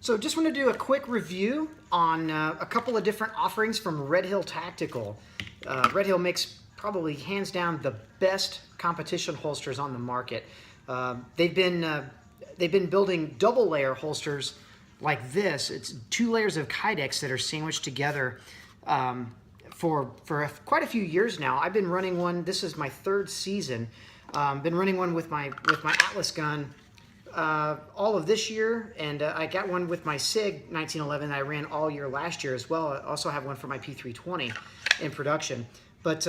So just want to do a quick review on a couple of different offerings from Red Hill Tactical. Red Hill makes probably hands down the best competition holsters on the market. They've been building double layer holsters like this. It's 2 layers of Kydex that are sandwiched together for quite a few years now. I've been running one. This is my 3rd season. Been running one with my Atlas gun all of this year, and I got one with my SIG 1911 I ran all year last year as well. I also have one for my P320 in production. But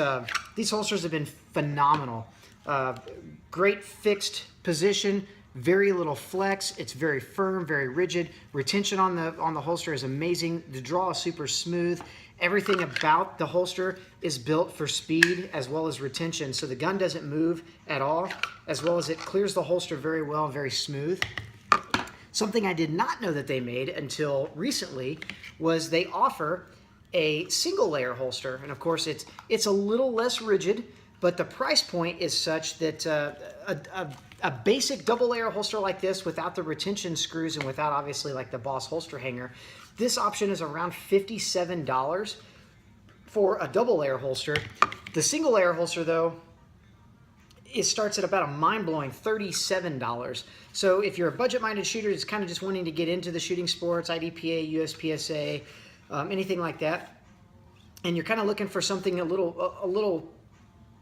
these holsters have been phenomenal. Great fixed position, very little flex. It's very firm, very rigid. Retention on the holster is amazing. The draw is super smooth. Everything about the holster is built for speed as well as retention, so the gun doesn't move at all, as well as it clears the holster very well, very smooth. Something I did not know that they made until recently was they offer a single layer holster, and of course it's a little less rigid, but the price point is such that a basic double layer holster like this without the retention screws and without obviously like the Boss holster hanger, this option is around $57 for a double layer holster. The single layer holster though, it starts at about a mind-blowing $37. So if you're a budget-minded shooter that's kind of just wanting to get into the shooting sports, IDPA, USPSA, anything like that, and you're kind of looking for something a little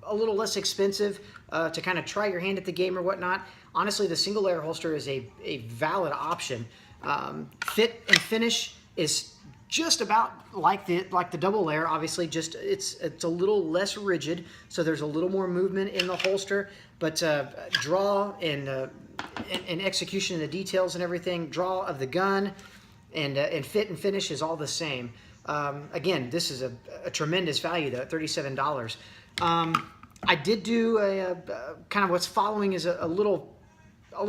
less expensive to kind of try your hand at the game or whatnot, honestly, the single layer holster is a valid option. Fit and finish is just about like the double layer. Obviously, just it's a little less rigid, so there's a little more movement in the holster. But draw and execution of the details and everything, draw of the gun, and fit and finish is all the same. Again, this is a tremendous value though, at $37. I did do a kind of what's following is a little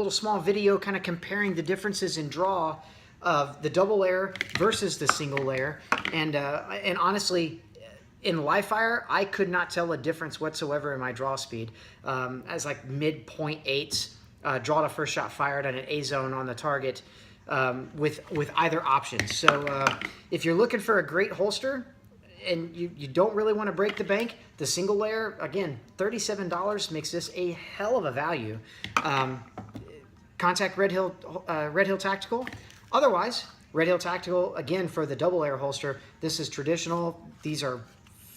small video kind of comparing the differences in draw of the double layer versus the single layer, and honestly, in live fire, I could not tell a difference whatsoever in my draw speed. As like mid .8s, draw to first shot fired on an A zone on the target with either option. So if you're looking for a great holster and you don't really want to break the bank, the single layer, again, $37 makes this a hell of a value. Contact Red Hill Tactical. Otherwise, Red Hill Tactical, again, for the double layer holster, this is traditional. These are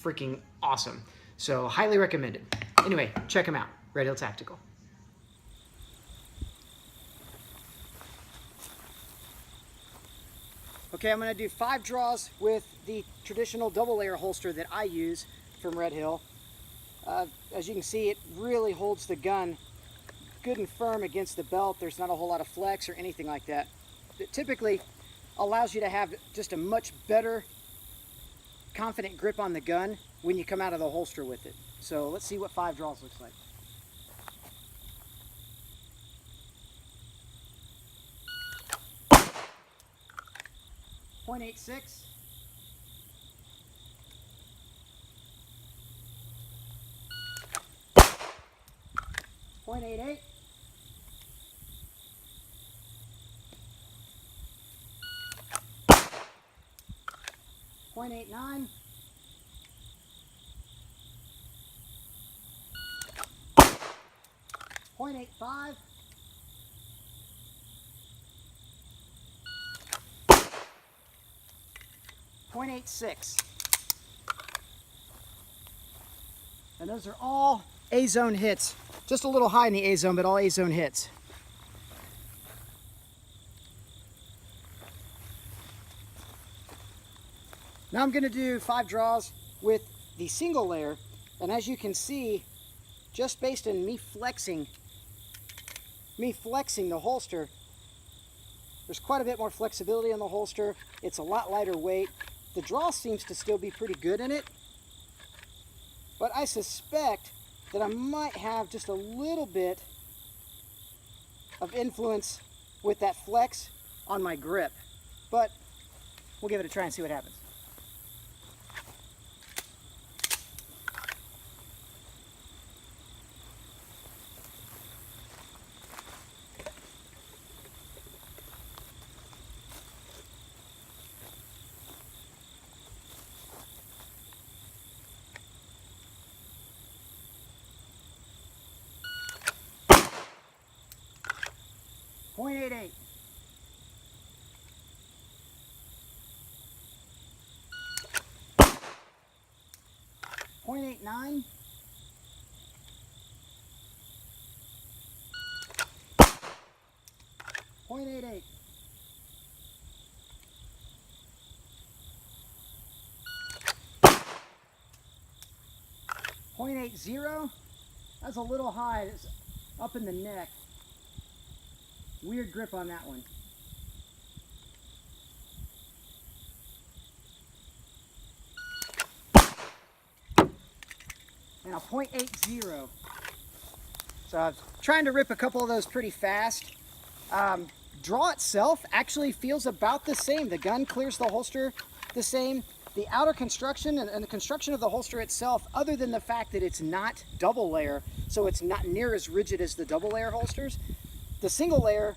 freaking awesome. So highly recommended. Anyway, check them out, Red Hill Tactical. Okay, I'm going to do 5 draws with the traditional double layer holster that I use from Red Hill. As you can see, it really holds the gun good and firm against the belt. There's not a whole lot of flex or anything like that. It typically allows you to have just a much better, confident grip on the gun when you come out of the holster with it. So let's see what 5 draws looks like. .86. .88. .89. .85. .86. And those are all A-zone hits. Just a little high in the A-zone, but all A-zone hits. Now I'm going to do 5 draws with the single layer, and as you can see, just based on me flexing the holster, there's quite a bit more flexibility in the holster. It's a lot lighter weight. The draw seems to still be pretty good in it, but I suspect that I might have just a little bit of influence with that flex on my grip, but we'll give it a try and see what happens. .88. .89. .88. .80. That's a little high. It's up in the neck. Weird grip on that one. And a .80. So I'm trying to rip a couple of those pretty fast. Draw itself actually feels about the same. The gun clears the holster the same. The outer construction and the construction of the holster itself, other than the fact that it's not double layer, so it's not near as rigid as the double layer holsters, the single layer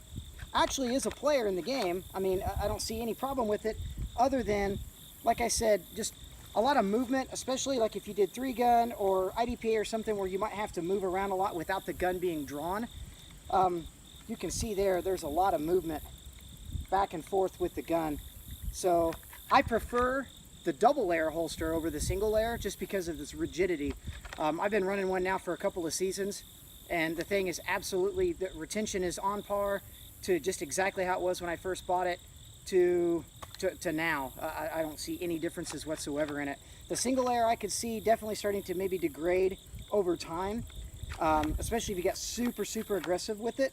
actually is a player in the game. I mean, I don't see any problem with it other than, like I said, just a lot of movement, especially like if you did 3-gun or IDPA or something where you might have to move around a lot without the gun being drawn. You can see there's a lot of movement back and forth with the gun. So I prefer the double layer holster over the single layer just because of this rigidity. I've been running one now for a couple of seasons, and the thing is absolutely, the retention is on par to just exactly how it was when I first bought it to now. I don't see any differences whatsoever in it. The single layer I could see definitely starting to maybe degrade over time, especially if you get super aggressive with it.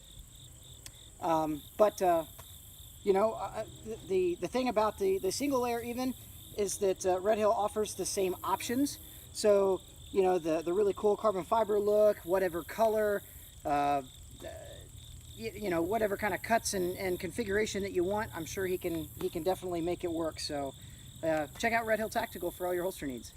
You know, the thing about the single layer even is that Red Hill offers the same options. So, you know, the really cool carbon fiber look, whatever color, you know, whatever kind of cuts and configuration that you want, I'm sure he can definitely make it work. So check out Red Hill Tactical for all your holster needs.